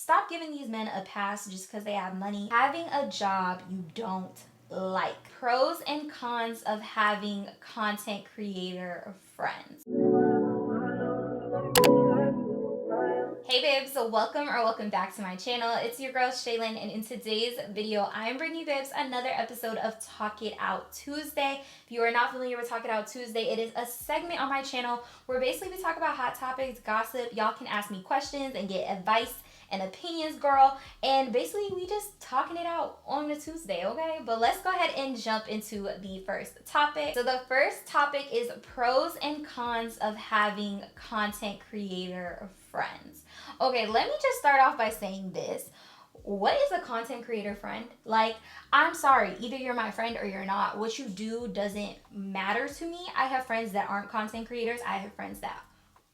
Stop giving these men a pass just because they have money. Having a job you don't like. Pros and cons of having content creator friends. Hey babes, so welcome back to my channel. It's your girl Shaylin, and in today's video I am bringing you babes another episode of Talk It Out Tuesday. If you are not familiar with Talk It Out Tuesday, it is a segment on my channel where basically we talk about hot topics, gossip. Y'all can ask me questions and get advice and opinions, girl, and basically we just talking it out on a Tuesday, okay? But let's go ahead and jump into the first topic. So the first topic is pros and cons of having content creator friends. Okay, let me just start off by saying this. What is a content creator friend? Like, I'm sorry, either you're my friend or you're not. What you do doesn't matter to me. I have friends that aren't content creators. I have friends that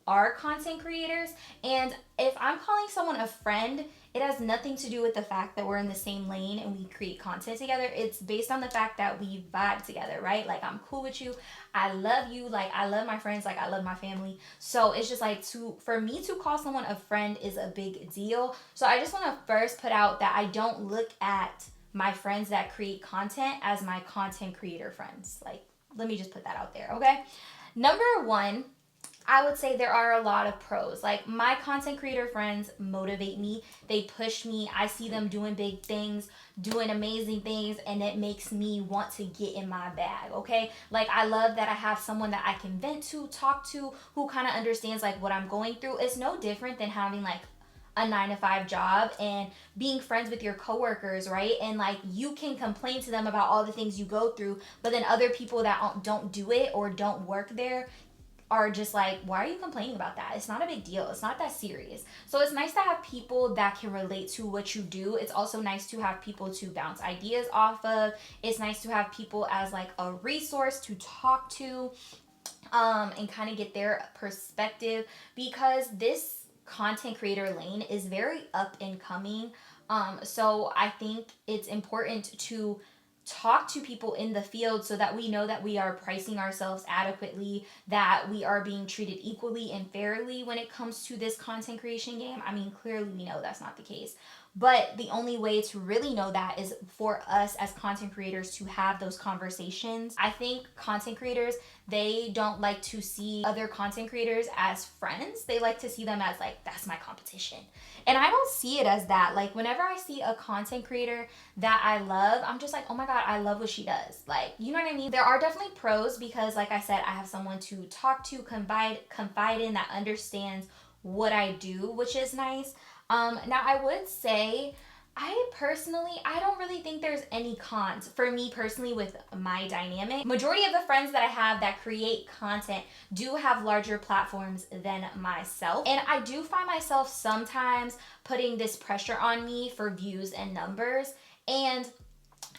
are content creators, and if I'm calling someone a friend, it has nothing to do with the fact that we're in the same lane and we create content together. It's based on the fact that we vibe together, right? Like, I'm cool with you, I love you, like I love my friends, like I love my family. So it's just like, for me to call someone a friend is a big deal. So I just want to first put out that I don't look at my friends that create content as my content creator friends. Like, let me just put that out there, okay? Number one, I would say there are a lot of pros. Like, my content creator friends motivate me. They push me. I see them doing big things, doing amazing things, and it makes me want to get in my bag, okay? Like, I love that I have someone that I can vent to, talk to, who kind of understands like what I'm going through. It's no different than having like a 9-to-5 job and being friends with your coworkers, right? And like, you can complain to them about all the things you go through, but then other people that don't do it or don't work there are just like, why are you complaining about that? It's not a big deal. It's not that serious. So it's nice to have people that can relate to what you do. It's also nice to have people to bounce ideas off of. It's nice to have people as like a resource to talk to, and kind of get their perspective, because this content creator lane is very up and coming. So I think it's important to talk to people in the field so that we know that we are pricing ourselves adequately, that we are being treated equally and fairly when it comes to this content creation game. I mean, clearly we know that's not the case. But the only way to really know that is for us as content creators to have those conversations. I think content creators, they don't like to see other content creators as friends. They like to see them as like, that's my competition. And I don't see it as that. Like, whenever I see a content creator that I love, I'm just like, oh my God, I love what she does. Like, you know what I mean? There are definitely pros because, like I said, I have someone to talk to, confide in, that understands what I do, which is nice. Now I would say, I don't really think there's any cons for me personally with my dynamic. Majority of the friends that I have that create content do have larger platforms than myself. And I do find myself sometimes putting this pressure on me for views and numbers. And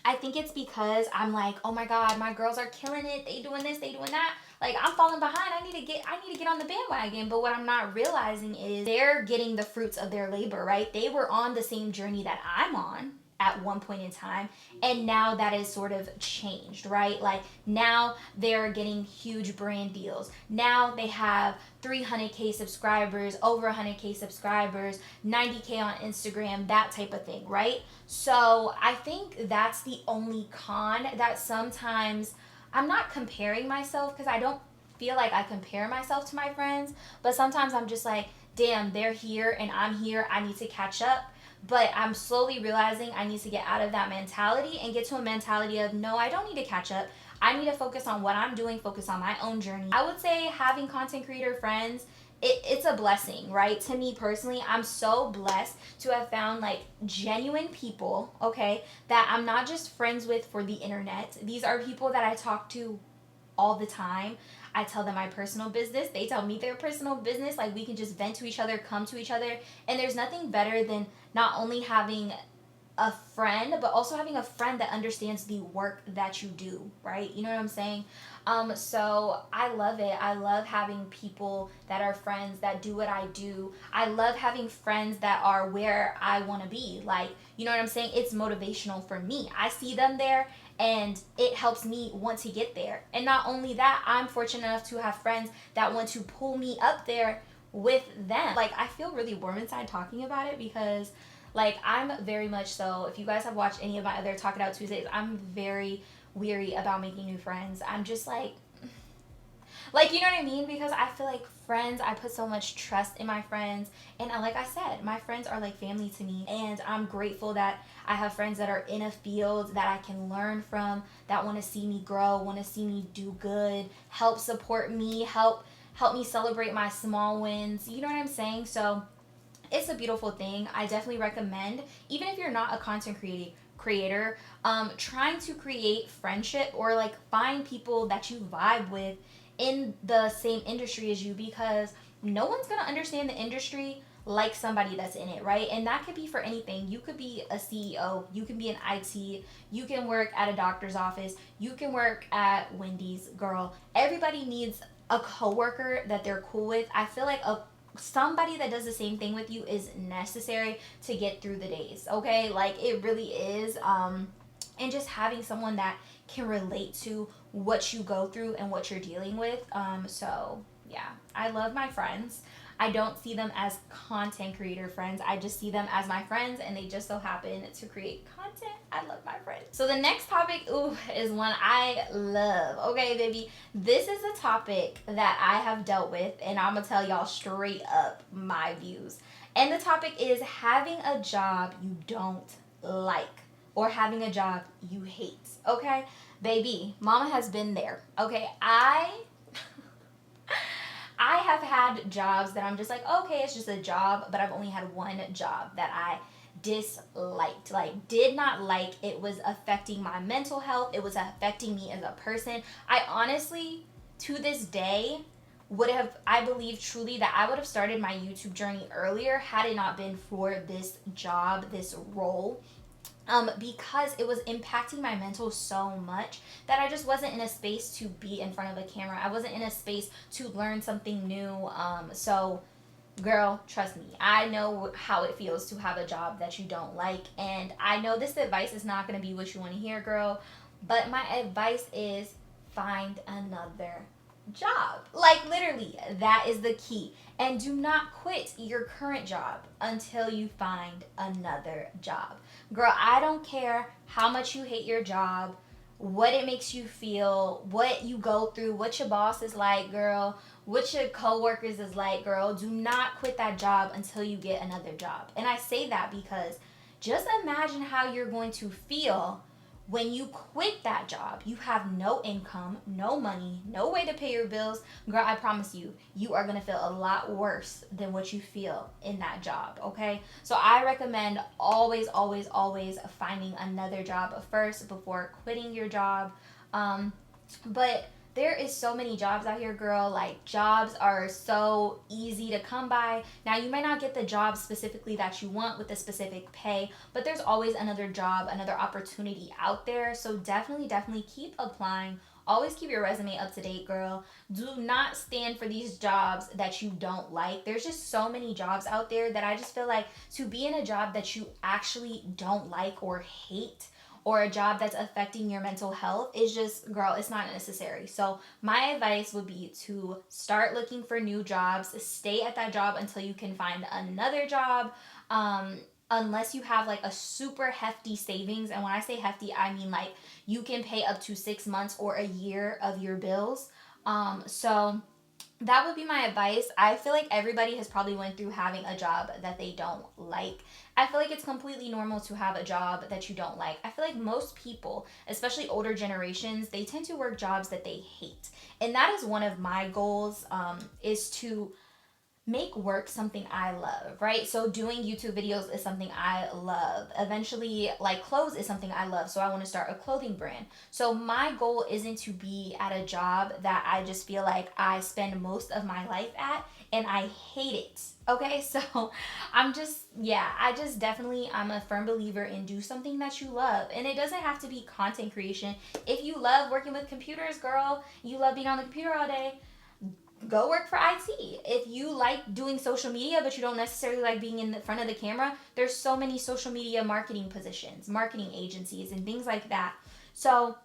I think it's because I'm like, oh my God, my girls are killing it. They doing this, they doing that. Like, I'm falling behind. I need to get on the bandwagon. But what I'm not realizing is they're getting the fruits of their labor, right? They were on the same journey that I'm on at one point in time, and now that is sort of changed, right? Like, now they're getting huge brand deals. Now they have 300K subscribers, over 100K subscribers, 90K on Instagram, that type of thing, right? So I think that's the only con, that sometimes I'm not comparing myself, because I don't feel like I compare myself to my friends, but sometimes I'm just like, damn, they're here and I'm here, I need to catch up. But I'm slowly realizing I need to get out of that mentality and get to a mentality of, no, I don't need to catch up. I need to focus on what I'm doing, focus on my own journey. I would say having content creator friends, it's a blessing, right? To me personally, I'm so blessed to have found like genuine people, okay, that I'm not just friends with for the internet. These are people that I talk to all the time. I tell them my personal business. They tell me their personal business. Like, we can just vent to each other, come to each other. And there's nothing better than not only having a friend, but also having a friend that understands the work that you do, right? You know what I'm saying? So I love it. I love having people that are friends that do what I do. I love having friends that are where I want to be. Like, you know what I'm saying? It's motivational for me. I see them there and it helps me want to get there. And not only that, I'm fortunate enough to have friends that want to pull me up there with them. Like, I feel really warm inside talking about it because, like, I'm very much so, if you guys have watched any of my other Talk It Out Tuesdays, I'm very weary about making new friends. I'm just like, you know what I mean? Because I feel like friends, I put so much trust in my friends. And like I said, my friends are like family to me. And I'm grateful that I have friends that are in a field that I can learn from, that want to see me grow, want to see me do good, help support me, help me celebrate my small wins. You know what I'm saying? So it's a beautiful thing. I definitely recommend, even if you're not a content creator, trying to create friendship or like find people that you vibe with in the same industry as you, because no one's gonna understand the industry like somebody that's in it, right? And that could be for anything. You could be a CEO, you can be an IT, you can work at a doctor's office, you can work at Wendy's. Girl, everybody needs a coworker that they're cool with. I feel like somebody that does the same thing with you is necessary to get through the days, okay? Like, it really is. And just having someone that can relate to what you go through and what you're dealing with. So yeah, I love my friends. I don't see them as content creator friends. I just see them as my friends, and they just so happen to create content. I love my friends. So the next topic, is one I love. Okay, baby. This is a topic that I have dealt with, and I'm gonna tell y'all straight up my views. And the topic is having a job you don't like, or having a job you hate. Okay, baby, mama has been there. Okay, I have had jobs that I'm just like, okay, it's just a job, but I've only had one job that I disliked, like did not like. It was affecting my mental health. It was affecting me as a person. I honestly, to this day, I believe truly that I would have started my YouTube journey earlier had it not been for this job, this role. Because it was impacting my mental so much that I just wasn't in a space to be in front of a camera. I wasn't in a space to learn something new. So, girl, trust me, I know how it feels to have a job that you don't like. And I know this advice is not going to be what you want to hear, girl. But my advice is find another job. Like, literally, that is the key. And do not quit your current job until you find another job. Girl, I don't care how much you hate your job, what it makes you feel, what you go through, what your boss is like, girl, what your coworkers is like, girl. Do not quit that job until you get another job. And I say that because just imagine how you're going to feel when you quit that job. You have no income, no money, no way to pay your bills. Girl, I promise you, you are going to feel a lot worse than what you feel in that job, okay? So I recommend always, always, always finding another job first before quitting your job. But there is so many jobs out here, girl. Like, jobs are so easy to come by. Now, you might not get the job specifically that you want with a specific pay, but there's always another job, another opportunity out there. So definitely, definitely keep applying. Always keep your resume up to date, girl. Do not stand for these jobs that you don't like. There's just so many jobs out there that I just feel like to be in a job that you actually don't like or hate, or a job that's affecting your mental health, is just, girl, it's not necessary. So my advice would be to start looking for new jobs. Stay at that job until you can find another job. Unless you have like a super hefty savings. And when I say hefty, I mean like you can pay up to 6 months or a year of your bills. So that would be my advice. I feel like everybody has probably went through having a job that they don't like. I feel like it's completely normal to have a job that you don't like. I feel like most people, especially older generations, they tend to work jobs that they hate. And that is one of my goals, is to make work something I love, right? So doing YouTube videos is something I love. Eventually, like, clothes is something I love. So I want to start a clothing brand. So my goal isn't to be at a job that I just feel like I spend most of my life at and I hate it. Okay, so I'm a firm believer in do something that you love. And it doesn't have to be content creation. If you love working with computers, girl, you love being on the computer all day, go work for IT. If you like doing social media, but you don't necessarily like being in the front of the camera, there's so many social media marketing positions, marketing agencies, and things like that. So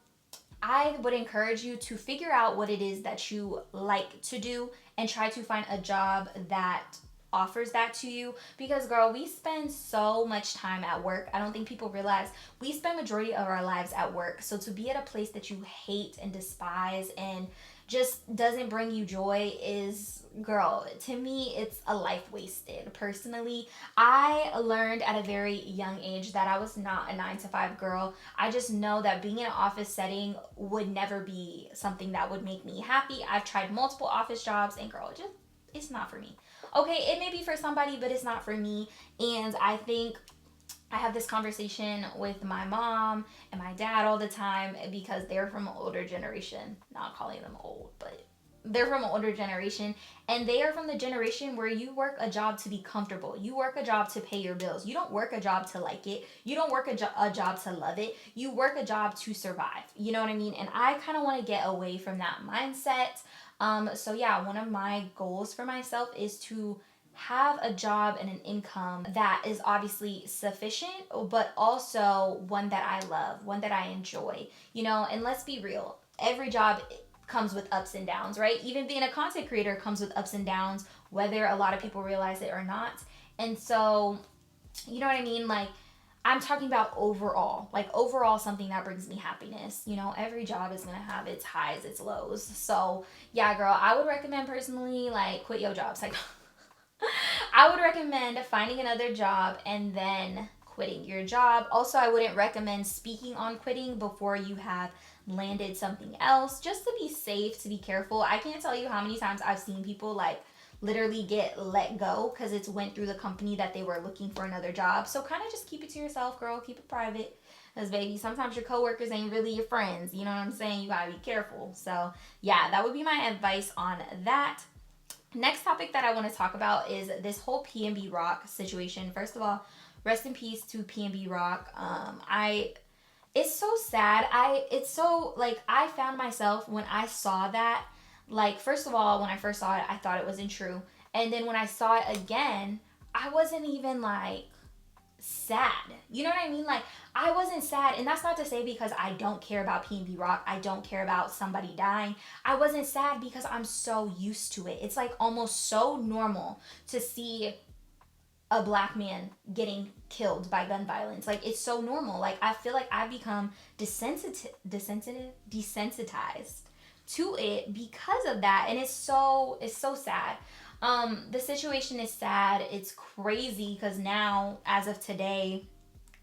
I would encourage you to figure out what it is that you like to do and try to find a job that offers that to you, because girl, we spend so much time at work. I don't think people realize we spend majority of our lives at work. So to be at a place that you hate and despise and just doesn't bring you joy is, girl, to me it's a life wasted. Personally, I learned at a very young age that I was not a 9 to 5 girl. I just know that being in an office setting would never be something that would make me happy. I've tried multiple office jobs and girl, just it's not for me. Okay, it may be for somebody, but it's not for me. And I think I have this conversation with my mom and my dad all the time because they're from an older generation. Not calling them old, but they're from an older generation, and they are from the generation where you work a job to be comfortable. You work a job to pay your bills. You don't work a job to like it. You don't work a job to love it. You work a job to survive. You know what I mean? And I kind of want to get away from that mindset. So yeah, one of my goals for myself is to have a job and an income that is obviously sufficient, but also one that I love, one that I enjoy, you know. And let's be real, every job comes with ups and downs, right? Even being a content creator comes with ups and downs, whether a lot of people realize it or not. And so, you know what I mean? Like, I'm talking about overall, like overall something that brings me happiness. You know, every job is going to have its highs, its lows. So yeah, girl, I would recommend personally, like, quit your job. Like, I would recommend finding another job and then quitting your job. Also, I wouldn't recommend speaking on quitting before you have landed something else, just to be safe, to be careful. I can't tell you how many times I've seen people like literally get let go because it's went through the company that they were looking for another job. So kind of just keep it to yourself, girl. Keep it private. Because baby, sometimes your coworkers ain't really your friends. You know what I'm saying? You gotta be careful. So yeah, that would be my advice on that. Next topic that I want to talk about is this whole PNB Rock situation. First of all, rest in peace to PNB Rock. It's so sad. It's so, like, I found myself when I saw that, like, first of all, when I first saw it, I thought it wasn't true. And then when I saw it again, I wasn't even, like, sad. You know what I mean? Like, I wasn't sad. And that's not to say because I don't care about PNB Rock. I don't care about somebody dying. I wasn't sad because I'm so used to it. It's, like, almost so normal to see a black man getting killed by gun violence. Like, it's so normal. Like, I feel like I've become desensitized to it because of that. And it's so sad. The situation is sad. It's crazy because now, as of today,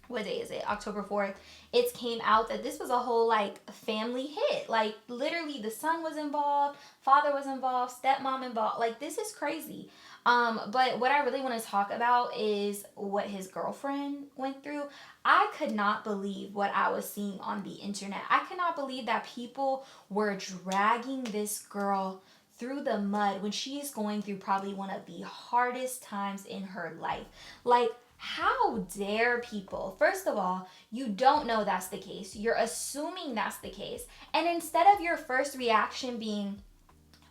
what day is it? October 4th. It came out that this was a whole, like, family hit. Like, literally, the son was involved, father was involved, stepmom involved. Like, this is crazy. But what I really want to talk about is what his girlfriend went through. I could not believe what I was seeing on the internet. I could not believe that people were dragging this girl through the mud when she is going through probably one of the hardest times in her life. Like, how dare people? First of all, you don't know that's the case. You're assuming that's the case. And instead of your first reaction being,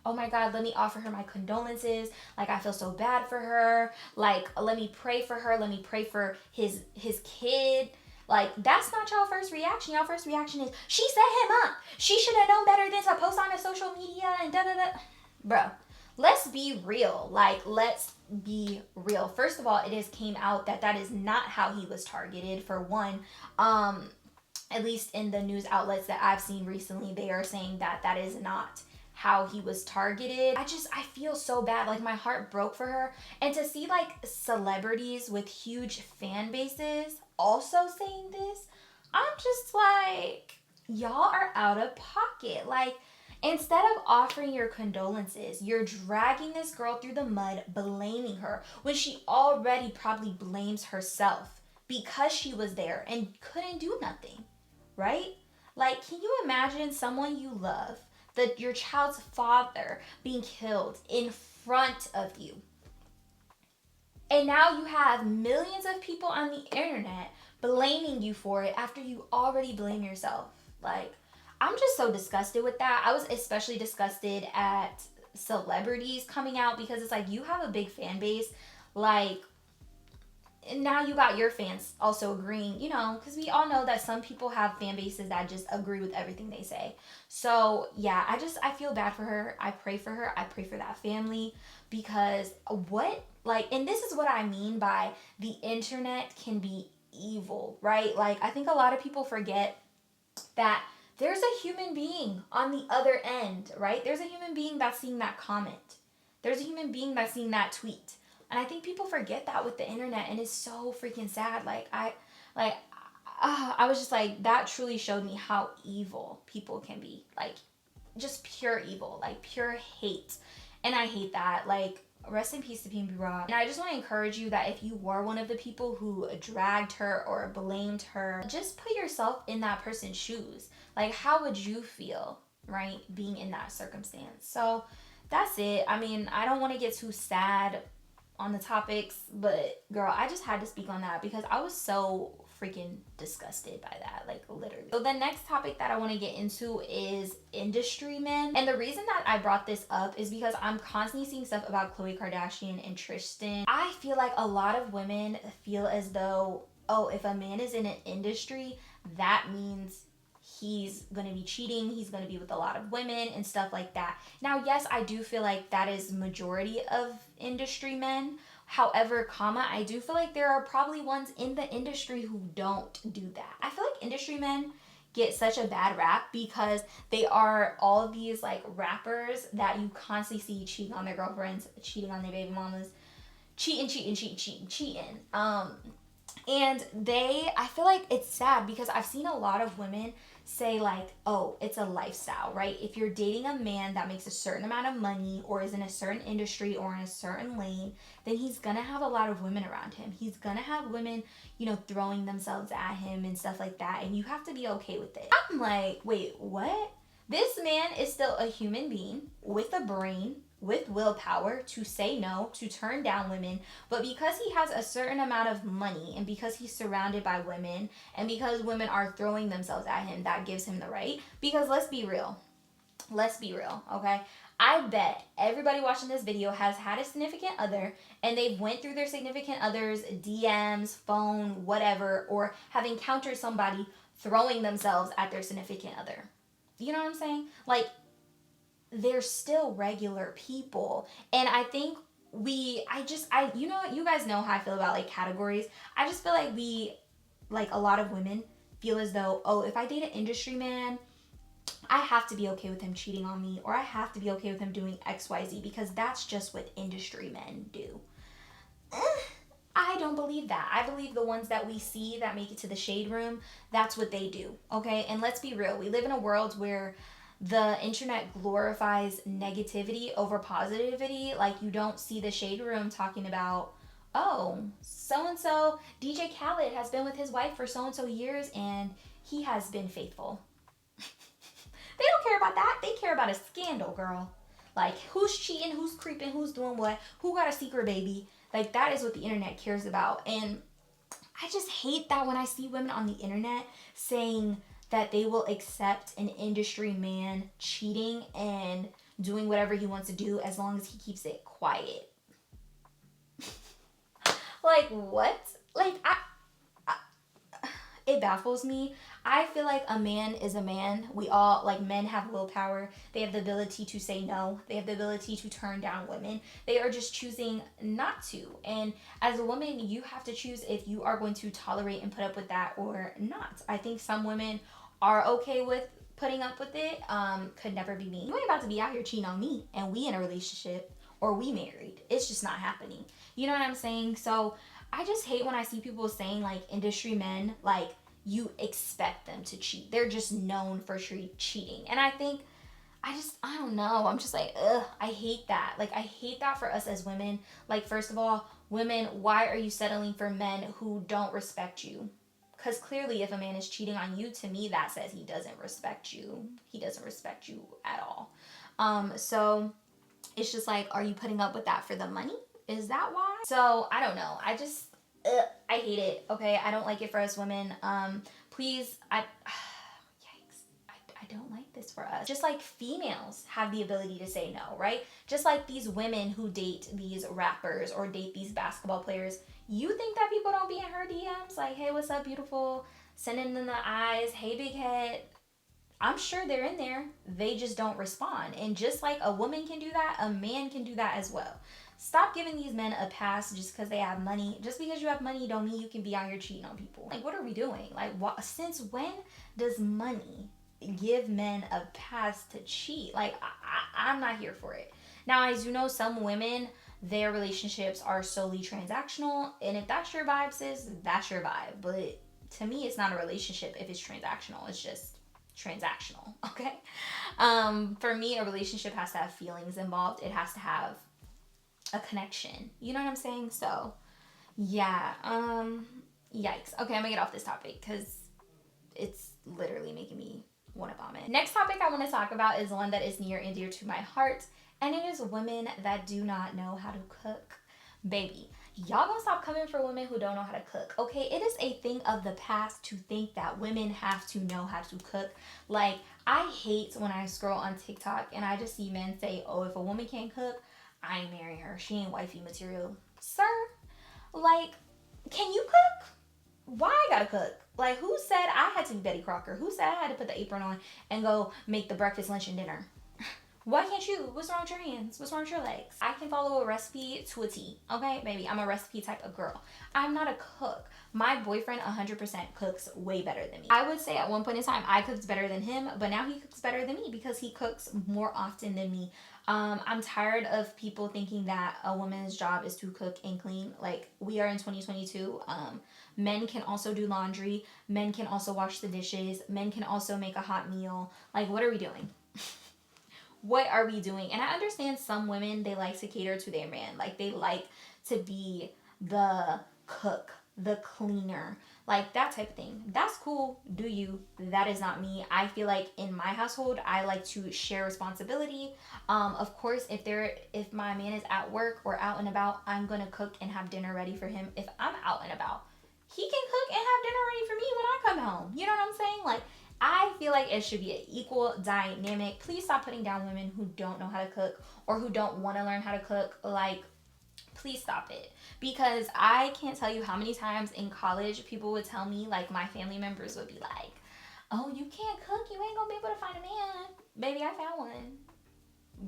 oh my God, let me offer her my condolences. Like, I feel so bad for her. Like, let me pray for her. Let me pray for his kid. Like, that's not y'all first reaction. Y'all first reaction is, she set him up. She should have known better than to post on her social media and da-da-da. Bro, let's be real. Like, let's be real. First of all, it has came out that that is not how he was targeted, for one. At least in the news outlets that I've seen recently, they are saying that that is not how he was targeted. I feel so bad. Like, my heart broke for her. And to see, like, celebrities with huge fan bases also saying this, I'm just like, y'all are out of pocket. Like, instead of offering your condolences, you're dragging this girl through the mud, blaming her when she already probably blames herself because she was there and couldn't do nothing, right? Like, can you imagine someone you love, your child's father, being killed in front of you? And now you have millions of people on the internet blaming you for it after you already blame yourself. Like, I'm just so disgusted with that. I was especially disgusted at celebrities coming out because it's like, you have a big fan base. Like, now you got your fans also agreeing, you know, because we all know that some people have fan bases that just agree with everything they say. So yeah, I feel bad for her. I pray for her. I pray for that family, because what, like, and this is what I mean by the internet can be evil, right? Like, I think a lot of people forget that there's a human being on the other end, right? There's a human being that's seeing that comment. There's a human being that's seeing that tweet. And I think people forget that with the internet, and it's so freaking sad. I was just like, that truly showed me how evil people can be. Like, just pure evil, like pure hate. And I hate that. Like, rest in peace to PNB Rock. And I just want to encourage you that if you were one of the people who dragged her or blamed her, just put yourself in that person's shoes. Like, how would you feel, right, being in that circumstance? So that's it. I mean, I don't want to get too sad on the topics, but girl, I just had to speak on that because I was so freaking disgusted by that, like, literally. So the next topic that I want to get into is industry men. And the reason that I brought this up is because I'm constantly seeing stuff about Khloe Kardashian and Tristan. I feel like a lot of women feel as though, oh, if a man is in an industry, that means he's going to be cheating, he's going to be with a lot of women and stuff like that. Now, yes, I do feel like that is majority of industry men. However, I do feel like there are probably ones in the industry who don't do that. I feel like industry men get such a bad rap because they are all of these like rappers that you constantly see cheating on their girlfriends, cheating on their baby mamas, cheating. And I feel like it's sad because I've seen a lot of women say like, oh, it's a lifestyle, right? If you're dating a man that makes a certain amount of money or is in a certain industry or in a certain lane, then he's gonna have a lot of women around him. He's gonna have women, you know, throwing themselves at him and stuff like that. And you have to be okay with it. I'm like, wait, what? This man is still a human being with a brain, with willpower to say no, to turn down women, but because he has a certain amount of money and because he's surrounded by women and because women are throwing themselves at him, that gives him the right. Because let's be real, okay? I bet everybody watching this video has had a significant other and they've went through their significant other's DMs, phone, whatever, or have encountered somebody throwing themselves at their significant other. You know what I'm saying? Like, they're still regular people. And I think you know, you guys know how I feel about like categories. I just feel like a lot of women feel as though, oh, if I date an industry man, I have to be okay with him cheating on me, or I have to be okay with him doing XYZ because that's just what industry men do. I don't believe that. I believe the ones that we see that make it to the shade room, that's what they do, okay? And let's be real. We live in a world where the internet glorifies negativity over positivity. Like, you don't see the shade room talking about, oh, so-and-so, DJ Khaled has been with his wife for so-and-so years and he has been faithful. They don't care about that. They care about a scandal, girl. Like, who's cheating, who's creeping, who's doing what, who got a secret baby. Like, that is what the internet cares about. And I just hate that when I see women on the internet saying that they will accept an industry man cheating and doing whatever he wants to do as long as he keeps it quiet. Like, what? Like, it baffles me. I feel like a man is a man. We all, like, men have willpower. They have the ability to say no. They have the ability to turn down women. They are just choosing not to. And as a woman, you have to choose if you are going to tolerate and put up with that or not. I think some women are okay with putting up with it. Could never be me. You ain't about to be out here cheating on me and we in a relationship or we married. It's just not happening. You know what I'm saying? So I just hate when I see people saying like industry men, like, you expect them to cheat. They're just known for cheating. And I think, I don't know. I'm just like, ugh, I hate that. Like, I hate that for us as women. Like, first of all, women, why are you settling for men who don't respect you? Because clearly if a man is cheating on you, to me, that says he doesn't respect you. He doesn't respect you at all. So it's just like, are you putting up with that for the money? Is that why? So I don't know. I hate it. Okay, I don't like it for us women. Please, yikes. I don't like this. this for us. Just like females have the ability to say no, right? Just like these women who date these rappers or date these basketball players, you think that people don't be in her DMs like, hey, what's up, beautiful? Sending them the eyes, hey, big head. I'm sure they're in there. They just don't respond. And just like a woman can do that, a man can do that as well. Stop giving these men a pass just because they have money. Just because you have money don't mean you can be out here cheating on people. Like, what are we doing? Like, what? Since when does money give men a pass to cheat? Like, I'm not here for it. Now, as you know, some women, their relationships are solely transactional. And if that's your vibe, sis, that's your vibe. But to me, it's not a relationship if it's transactional. It's just transactional, okay? For me, a relationship has to have feelings involved. It has to have a connection. You know what I'm saying? So, yeah. Yikes. Okay, I'm gonna get off this topic because it's literally making me want to vomit. Next topic I want to talk about is one that is near and dear to my heart, and it is women that do not know how to cook. Baby, y'all gonna stop coming for women who don't know how to cook, okay? It is a thing of the past to think that women have to know how to cook. Like, I hate when I scroll on TikTok and I just see men say, oh, if a woman can't cook, I ain't marrying her. She ain't wifey material. Sir, like, can you cook? Why I gotta cook? Like, who said I had to be Betty Crocker? Who said I had to put the apron on and go make the breakfast, lunch, and dinner? Why can't you? What's wrong with your hands? What's wrong with your legs? I can follow a recipe to a T, okay? Maybe I'm a recipe type of girl. I'm not a cook. My boyfriend 100% cooks way better than me. I would say at one point in time, I cooked better than him, but now he cooks better than me because he cooks more often than me. I'm tired of people thinking that a woman's job is to cook and clean. Like, we are in 2022. Men can also do laundry. Men can also wash the dishes. Men can also make a hot meal. Like, what are we doing? What are we doing? And I understand some women, they like to cater to their man. Like, they like to be the cook, the cleaner, like that type of thing. That's cool. Do you? That is not me. I feel like in my household, I like to share responsibility. Of course, if my man is at work or out and about, I'm gonna cook and have dinner ready for him. If I'm out and about, he can cook and have dinner ready for me when I come home. You know what I'm saying? Like, I feel like it should be an equal dynamic. Please stop putting down women who don't know how to cook or who don't want to learn how to cook. Like, please stop it. Because I can't tell you how many times in college people would tell me, like, my family members would be like, oh, you can't cook, you ain't gonna be able to find a man. Baby, I found one.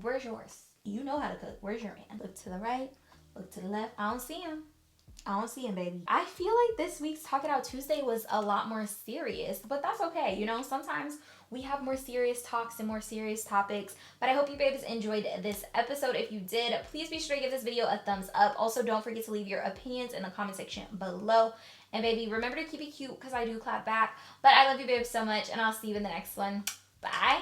Where's yours? You know how to cook. Where's your man? Look to the right, look to the left. I don't see him. I don't see him, baby. I feel like this week's Talk It Out Tuesday was a lot more serious, but that's okay. You know, sometimes we have more serious talks and more serious topics, but I hope you babes enjoyed this episode. If you did, please be sure to give this video a thumbs up. Also, don't forget to leave your opinions in the comment section below. And baby, remember to keep it cute because I do clap back. But I love you babes so much, and I'll see you in the next one. Bye.